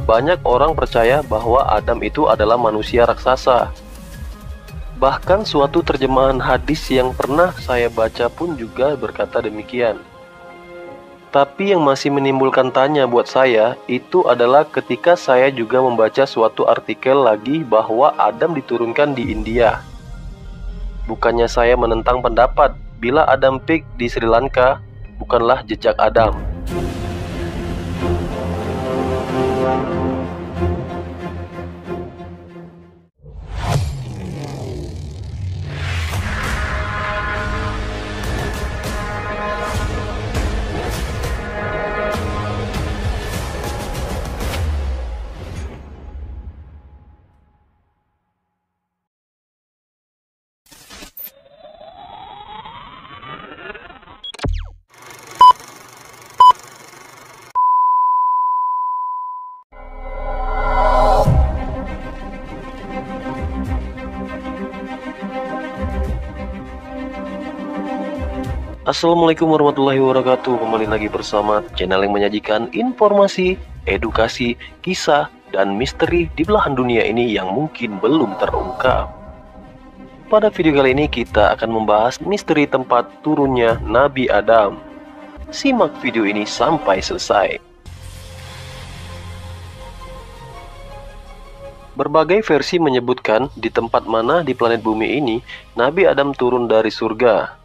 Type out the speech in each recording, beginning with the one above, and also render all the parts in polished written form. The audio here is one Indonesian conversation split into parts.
banyak orang percaya bahwa Adam itu adalah manusia raksasa. Bahkan suatu terjemahan hadis yang pernah saya baca pun juga berkata demikian. Tapi yang masih menimbulkan tanya buat saya itu adalah ketika saya juga membaca suatu artikel lagi bahwa Adam diturunkan di India. Bukannya saya menentang pendapat bila Adam Peak di Sri Lanka bukanlah jejak Adam. Assalamualaikum warahmatullahi wabarakatuh. Kembali lagi bersama channel yang menyajikan informasi, edukasi, kisah, dan misteri di belahan dunia ini yang mungkin belum terungkap. Pada video kali ini kita akan membahas misteri tempat turunnya Nabi Adam. Simak video ini sampai selesai. Berbagai versi menyebutkan di tempat mana di planet bumi ini Nabi Adam turun dari surga.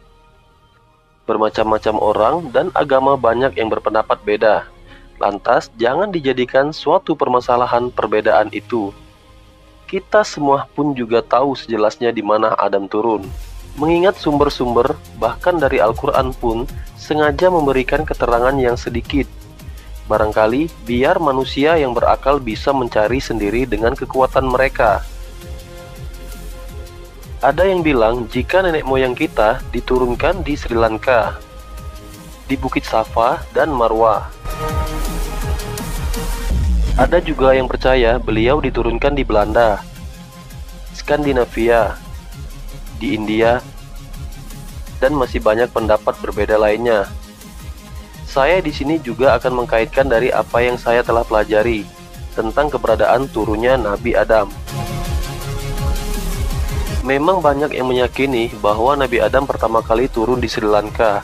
Bermacam-macam orang dan agama banyak yang berpendapat beda. Lantas, jangan dijadikan suatu permasalahan perbedaan itu. Kita semua pun juga tahu sejelasnya di mana Adam turun. Mengingat sumber-sumber, bahkan dari Al-Quran pun, sengaja memberikan keterangan yang sedikit. Barangkali, biar manusia yang berakal bisa mencari sendiri dengan kekuatan mereka. Ada yang bilang jika nenek moyang kita diturunkan di Sri Lanka, di Bukit Safa dan Marwah. Ada juga yang percaya beliau diturunkan di Belanda, Skandinavia, di India, dan masih banyak pendapat berbeda lainnya. Saya di sini juga akan mengkaitkan dari apa yang saya telah pelajari tentang keberadaan turunnya Nabi Adam. Memang banyak yang meyakini bahwa Nabi Adam pertama kali turun di Sri Lanka.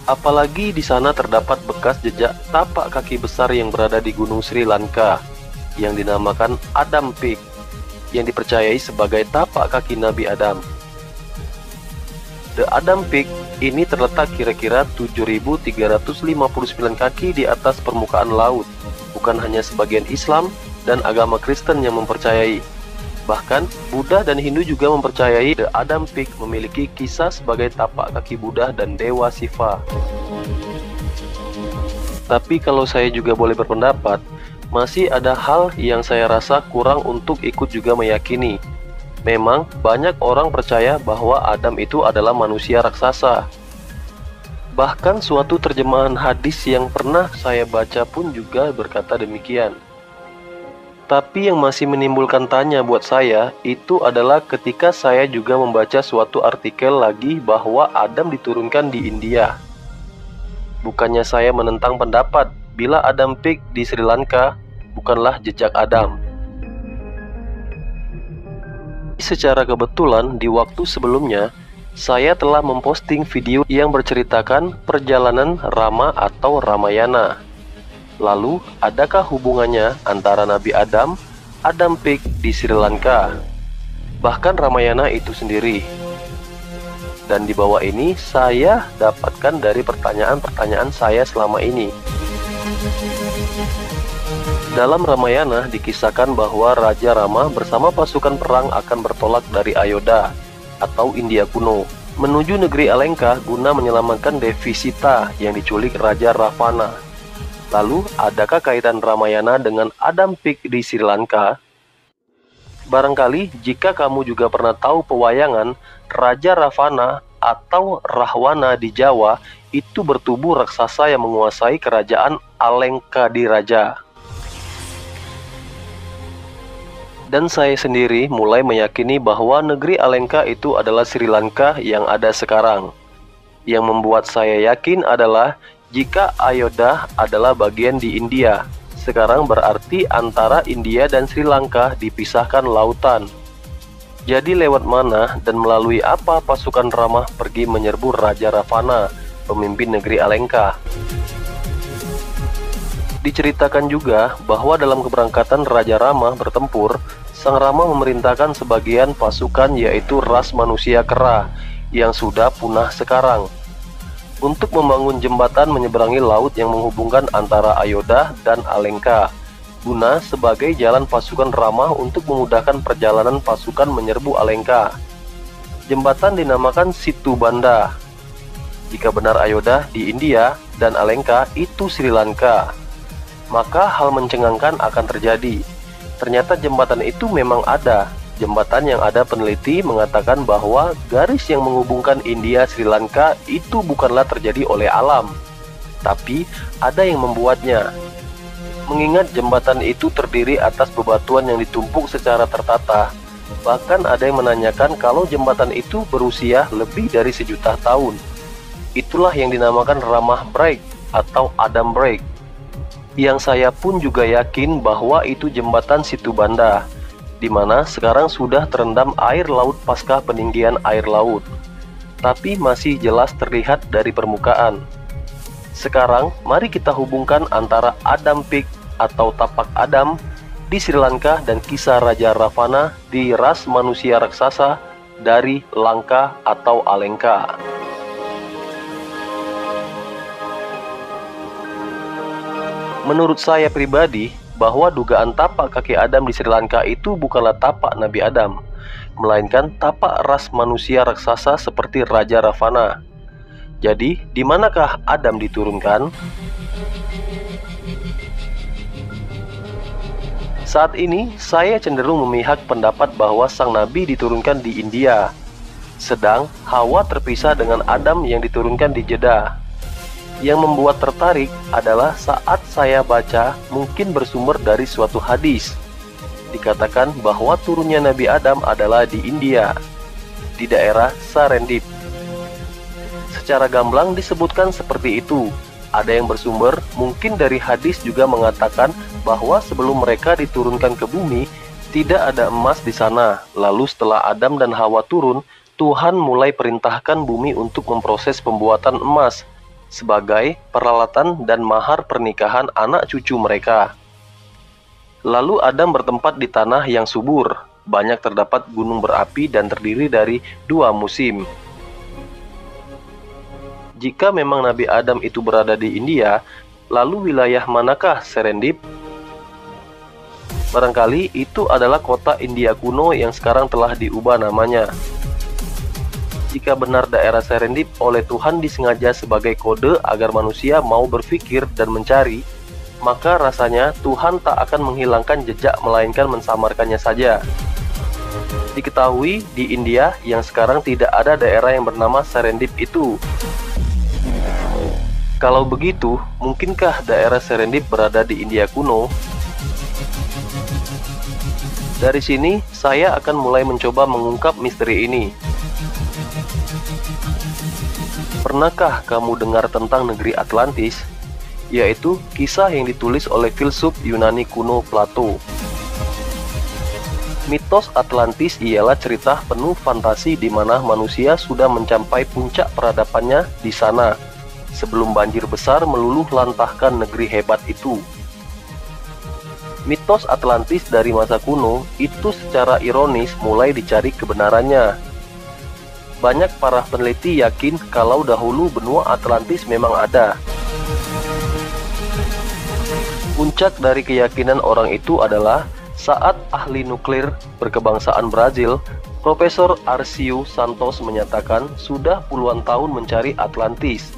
Apalagi di sana terdapat bekas jejak tapak kaki besar yang berada di Gunung Sri Lanka, yang dinamakan Adam Peak, yang dipercayai sebagai tapak kaki Nabi Adam. The Adam Peak ini terletak kira-kira 7.359 kaki di atas permukaan laut. Bukan hanya sebagian Islam dan agama Kristen yang mempercayai. Bahkan, Buddha dan Hindu juga mempercayai The Adam Peak memiliki kisah sebagai tapak kaki Buddha dan Dewa Siva. Tapi kalau saya juga boleh berpendapat, masih ada hal yang saya rasa kurang untuk ikut juga meyakini. Memang, banyak orang percaya bahwa Adam itu adalah manusia raksasa. Bahkan suatu terjemahan hadis yang pernah saya baca pun juga berkata demikian. Tapi yang masih menimbulkan tanya buat saya itu adalah ketika saya juga membaca suatu artikel lagi bahwa Adam diturunkan di India. Bukannya saya menentang pendapat bila Adam Peak di Sri Lanka bukanlah jejak Adam. Secara kebetulan di waktu sebelumnya saya telah memposting video yang berceritakan perjalanan Rama atau Ramayana. Lalu, adakah hubungannya antara Nabi Adam, Adam Peak di Sri Lanka, bahkan Ramayana itu sendiri? Dan di bawah ini saya dapatkan dari pertanyaan-pertanyaan saya selama ini. Dalam Ramayana dikisahkan bahwa Raja Rama bersama pasukan perang akan bertolak dari Ayodhya atau India kuno menuju negeri Alengka guna menyelamatkan Devi Sita yang diculik Raja Ravana. Lalu, adakah kaitan Ramayana dengan Adam Peak di Sri Lanka? Barangkali jika kamu juga pernah tahu pewayangan Raja Ravana atau Rahwana di Jawa itu bertubuh raksasa yang menguasai kerajaan Alengkadiraja. Dan saya sendiri mulai meyakini bahwa negeri Alengka itu adalah Sri Lanka yang ada sekarang. Yang membuat saya yakin adalah jika Ayodhya adalah bagian di India, sekarang berarti antara India dan Sri Lanka dipisahkan lautan. Jadi lewat mana dan melalui apa pasukan Rama pergi menyerbu Raja Ravana, pemimpin negeri Alengka? Diceritakan juga bahwa dalam keberangkatan Raja Rama bertempur, Sang Rama memerintahkan sebagian pasukan yaitu ras manusia kera yang sudah punah sekarang untuk membangun jembatan menyeberangi laut yang menghubungkan antara Ayodhya dan Alengka, guna sebagai jalan pasukan Rama untuk memudahkan perjalanan pasukan menyerbu Alengka. Jembatan dinamakan Situ Banda. Jika benar Ayodhya di India dan Alengka itu Sri Lanka, maka hal mencengangkan akan terjadi. Ternyata jembatan itu memang ada. Jembatan yang ada peneliti mengatakan bahwa garis yang menghubungkan India Sri Lanka itu bukanlah terjadi oleh alam, tapi ada yang membuatnya. Mengingat jembatan itu terdiri atas bebatuan yang ditumpuk secara tertata, bahkan ada yang menanyakan kalau jembatan itu berusia lebih dari 1.000.000 tahun. Itulah yang dinamakan Ramah Break atau Adam Break, yang saya pun juga yakin bahwa itu jembatan Situ Banda, di mana sekarang sudah terendam air laut pasca peninggian air laut, tapi masih jelas terlihat dari permukaan. Sekarang mari kita hubungkan antara Adam Peak atau Tapak Adam di Sri Lanka dan kisah Raja Ravana di ras manusia raksasa dari Lanka atau Alengka. Menurut saya pribadi, bahwa dugaan tapak kaki Adam di Sri Lanka itu bukanlah tapak Nabi Adam, melainkan tapak ras manusia raksasa seperti Raja Ravana. Jadi, di manakah Adam diturunkan? Saat ini, saya cenderung memihak pendapat bahwa sang Nabi diturunkan di India, sedang Hawa terpisah dengan Adam yang diturunkan di Jeddah. Yang membuat tertarik adalah saat saya baca mungkin bersumber dari suatu hadis. Dikatakan bahwa turunnya Nabi Adam adalah di India, di daerah Serendip. Secara gamblang disebutkan seperti itu. Ada yang bersumber mungkin dari hadis juga mengatakan bahwa sebelum mereka diturunkan ke bumi, tidak ada emas di sana. Lalu setelah Adam dan Hawa turun, Tuhan mulai perintahkan bumi untuk memproses pembuatan emas sebagai peralatan dan mahar pernikahan anak cucu mereka. Lalu Adam bertempat di tanah yang subur, banyak terdapat gunung berapi dan terdiri dari 2 musim. Jika memang Nabi Adam itu berada di India, lalu wilayah manakah Serendip? Barangkali itu adalah kota India kuno yang sekarang telah diubah namanya. Jika benar daerah Serendip oleh Tuhan disengaja sebagai kode agar manusia mau berpikir dan mencari, maka rasanya Tuhan tak akan menghilangkan jejak melainkan mensamarkannya saja. Diketahui di India yang sekarang tidak ada daerah yang bernama Serendip itu. Kalau begitu, mungkinkah daerah Serendip berada di India kuno? Dari sini, saya akan mulai mencoba mengungkap misteri ini. Pernahkah kamu dengar tentang negeri Atlantis? Yaitu kisah yang ditulis oleh filsuf Yunani kuno Plato. Mitos Atlantis ialah cerita penuh fantasi di mana manusia sudah mencapai puncak peradabannya di sana, sebelum banjir besar meluluh lantahkan negeri hebat itu. Mitos Atlantis dari masa kuno itu secara ironis mulai dicari kebenarannya. Banyak para peneliti yakin kalau dahulu benua Atlantis memang ada. Puncak dari keyakinan orang itu adalah saat ahli nuklir berkebangsaan Brazil, Profesor Arciu Santos menyatakan sudah puluhan tahun mencari Atlantis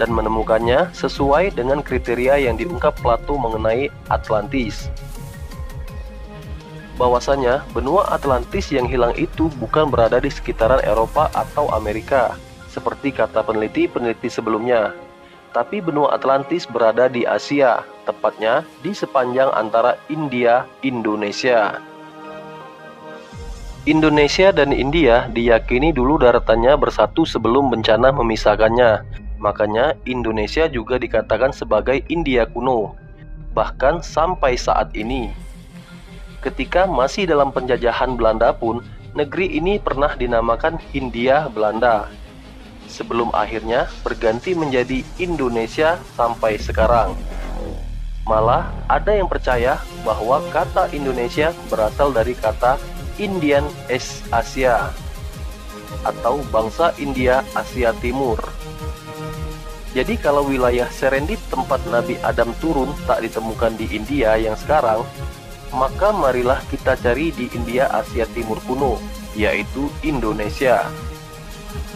dan menemukannya sesuai dengan kriteria yang diungkap Plato mengenai Atlantis. Bahwasanya benua Atlantis yang hilang itu bukan berada di sekitaran Eropa atau Amerika, seperti kata peneliti-peneliti sebelumnya, tapi benua Atlantis berada di Asia, tepatnya di sepanjang antara India, Indonesia. Indonesia dan India diyakini dulu daratannya bersatu sebelum bencana memisahkannya, makanya Indonesia juga dikatakan sebagai India kuno. bahkan sampai saat ini. Ketika masih dalam penjajahan Belanda pun, negeri ini pernah dinamakan Hindia Belanda, sebelum akhirnya berganti menjadi Indonesia sampai sekarang. Malah ada yang percaya bahwa kata Indonesia berasal dari kata Indian East Asia atau bangsa India Asia Timur. Jadi kalau wilayah Serendip tempat Nabi Adam turun tak ditemukan di India yang sekarang, maka marilah kita cari di India Asia Timur kuno, yaitu Indonesia.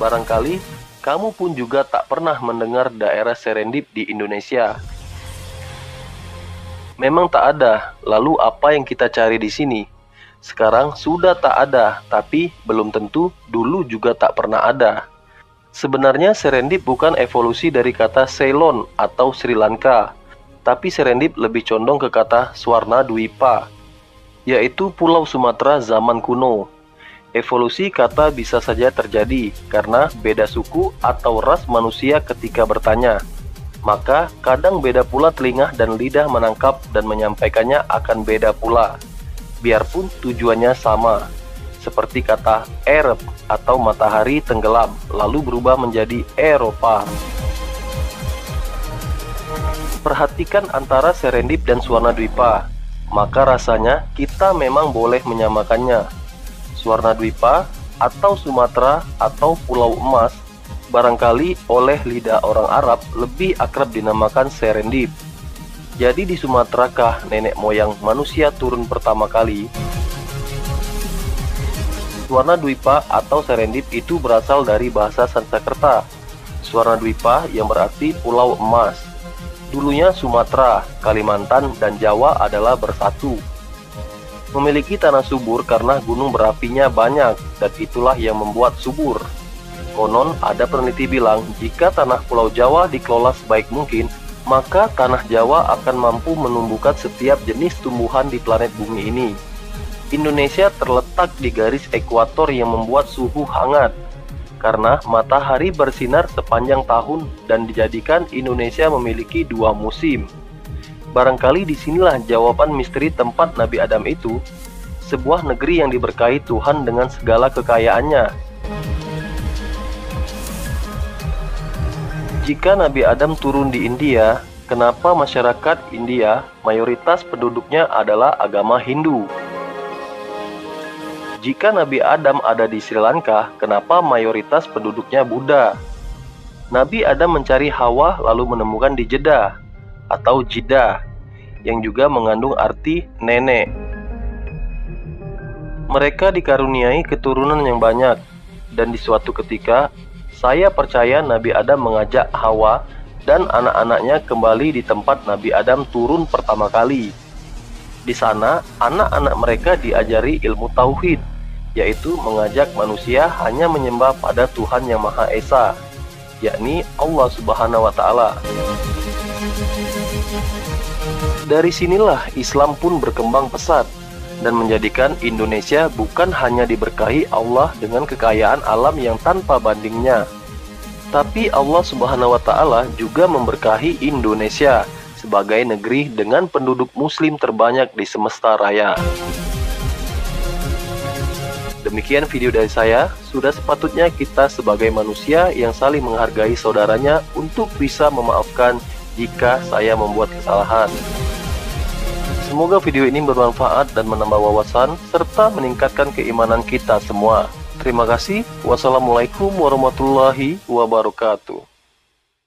Barangkali kamu pun juga tak pernah mendengar daerah Serendip di Indonesia. Memang tak ada, lalu apa yang kita cari di sini? Sekarang sudah tak ada, tapi belum tentu dulu juga tak pernah ada. Sebenarnya Serendip bukan evolusi dari kata Ceylon atau Sri Lanka, tapi Serendip lebih condong ke kata Swarna Dwipa, yaitu Pulau Sumatera zaman kuno. Evolusi kata bisa saja terjadi karena beda suku atau ras manusia ketika bertanya. Maka kadang beda pula telinga dan lidah menangkap dan menyampaikannya akan beda pula, biarpun tujuannya sama. Seperti kata Arab atau matahari tenggelam, lalu berubah menjadi Eropa. Perhatikan antara Serendip dan Swarna Dwipa, maka rasanya kita memang boleh menyamakannya. Swarna Dwipa atau Sumatera atau Pulau Emas barangkali oleh lidah orang Arab lebih akrab dinamakan Serendip. Jadi di Sumatera kah nenek moyang manusia turun pertama kali? Swarna Dwipa atau Serendip itu berasal dari bahasa Sanskerta. Swarna Dwipa yang berarti Pulau Emas. Dulunya Sumatera, Kalimantan, dan Jawa adalah bersatu. Memiliki tanah subur karena gunung berapinya banyak, dan itulah yang membuat subur. Konon ada peneliti bilang jika tanah Pulau Jawa dikelola sebaik mungkin, maka tanah Jawa akan mampu menumbuhkan setiap jenis tumbuhan di planet bumi ini. Indonesia terletak di garis ekuator yang membuat suhu hangat, karena matahari bersinar sepanjang tahun dan dijadikan Indonesia memiliki 2 musim. Barangkali disinilah jawaban misteri tempat Nabi Adam itu, sebuah negeri yang diberkahi Tuhan dengan segala kekayaannya. Jika Nabi Adam turun di India, kenapa masyarakat India mayoritas penduduknya adalah agama Hindu? Jika Nabi Adam ada di Sri Lanka, kenapa mayoritas penduduknya Buddha? Nabi Adam mencari Hawa lalu menemukan di Jeddah atau Jeddah, yang juga mengandung arti nenek. Mereka dikaruniai keturunan yang banyak, dan di suatu ketika saya percaya Nabi Adam mengajak Hawa dan anak-anaknya kembali di tempat Nabi Adam turun pertama kali. Di sana, anak-anak mereka diajari ilmu tauhid, yaitu mengajak manusia hanya menyembah pada Tuhan yang Maha Esa, yakni Allah Subhanahu wa Ta'ala. Dari sinilah Islam pun berkembang pesat dan menjadikan Indonesia bukan hanya diberkahi Allah dengan kekayaan alam yang tanpa bandingnya, tapi Allah Subhanahu wa Ta'ala juga memberkahi Indonesia sebagai negeri dengan penduduk muslim terbanyak di semesta raya. Demikian video dari saya. Sudah sepatutnya kita sebagai manusia yang saling menghargai saudaranya untuk bisa memaafkan jika saya membuat kesalahan. Semoga video ini bermanfaat dan menambah wawasan serta meningkatkan keimanan kita semua. Terima kasih. Wassalamualaikum warahmatullahi wabarakatuh.